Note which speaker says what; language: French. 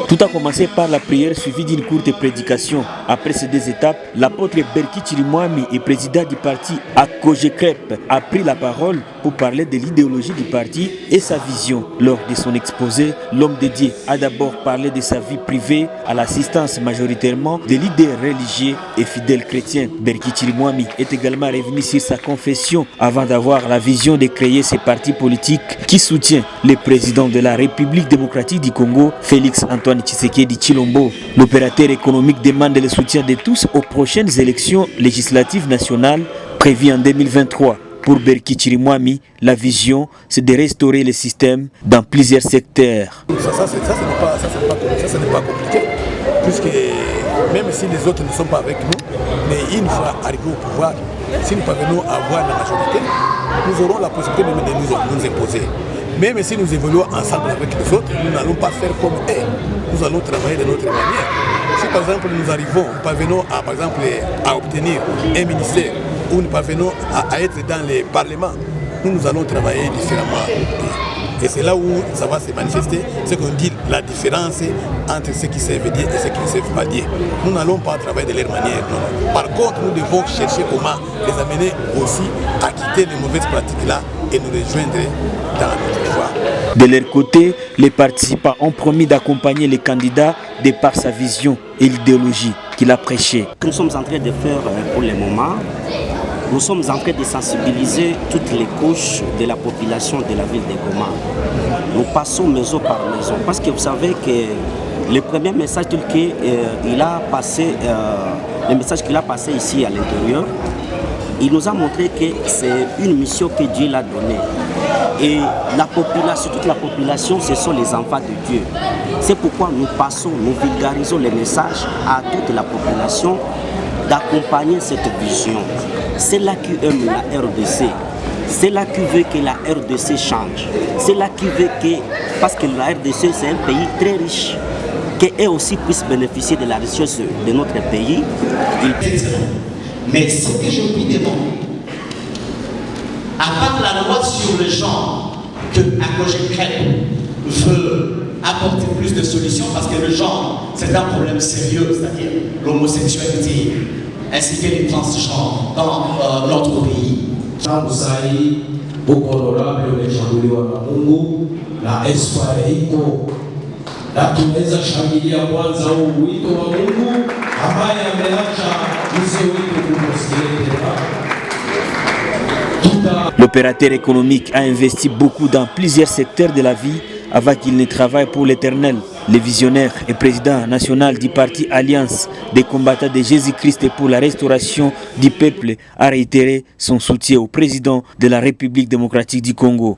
Speaker 1: Tout a commencé par la prière suivie d'une courte prédication. Après ces deux étapes, l'apôtre Berki Chirimwami et président du parti Akojecrep a pris la parole pour parler de l'idéologie du parti et sa vision. Lors de son exposé, l'homme de Dieu a d'abord parlé de sa vie privée à l'assistance majoritairement des leaders religieux et fidèles chrétiens. Berki Chirimwami est également revenu sur sa confession avant d'avoir la vision de créer ce parti politique qui soutient le président de la République démocratique du Congo, Félix Antoine Tshisekedi Tshilombo. L'opérateur économique demande le soutien de tous aux prochaines élections législatives nationales prévues en 2023. Pour Berki Chirimwami, la vision, c'est de restaurer le système dans plusieurs secteurs.
Speaker 2: Ça n'est pas compliqué, puisque même si les autres ne sont pas avec nous, mais une fois arrivés au pouvoir, si nous parvenons à avoir la majorité, nous aurons la possibilité même de nous imposer. Même si nous évoluons ensemble avec les autres, nous n'allons pas faire comme eux. Nous allons travailler de notre manière. Si par exemple nous arrivons, nous parvenons à, par exemple, à obtenir un ministère ou nous parvenons à être dans les parlements, nous allons travailler différemment. Et c'est là où ça va se manifester, ce qu'on dit la différence entre ce qui servent Dieu et ce qui ne servent pas Dieu. Nous n'allons pas travailler de leur manière. Non. Par contre, nous devons chercher comment les amener aussi à quitter les mauvaises pratiques-là et nous rejoindre dans notre voie.
Speaker 1: De leur côté, les participants ont promis d'accompagner les candidats de par sa vision et l'idéologie qu'il a prêchée.
Speaker 3: Nous sommes en train de faire pour le moment, nous sommes en train de sensibiliser toutes les couches de la population de la ville de Goma. Nous passons maison par maison parce que vous savez que le premier message qu'il a passé, le message qu'il a passé ici à l'intérieur, il nous a montré que c'est une mission que Dieu l'a donnée. Et la population, toute la population, ce sont les enfants de Dieu. C'est pourquoi nous passons, nous vulgarisons les messages à toute la population d'accompagner cette vision. C'est là qui aime la RDC. C'est là qui veut que la RDC change. C'est là qui veut que, parce que la RDC c'est un pays très riche, qu'eux aussi puissent bénéficier de la richesse de notre pays.
Speaker 4: Mais ce que je vous demande, à part la loi sur le genre que Akojecrep veut apporter plus de solutions, parce que le genre c'est un problème sérieux, c'est-à-dire l'homosexualité ainsi que les transgenres dans notre pays.
Speaker 5: La espoir iko na tunaweza shangilia kwanza huu wito wa Mungu ambaye ameacha mzee wetu kumsikiliza.
Speaker 1: L'opérateur économique a investi beaucoup dans plusieurs secteurs de la vie avant qu'il ne travaille pour l'Éternel. Le visionnaire et président national du parti Alliance des combattants de Jésus-Christ et pour la restauration du peuple a réitéré son soutien au président de la République démocratique du Congo.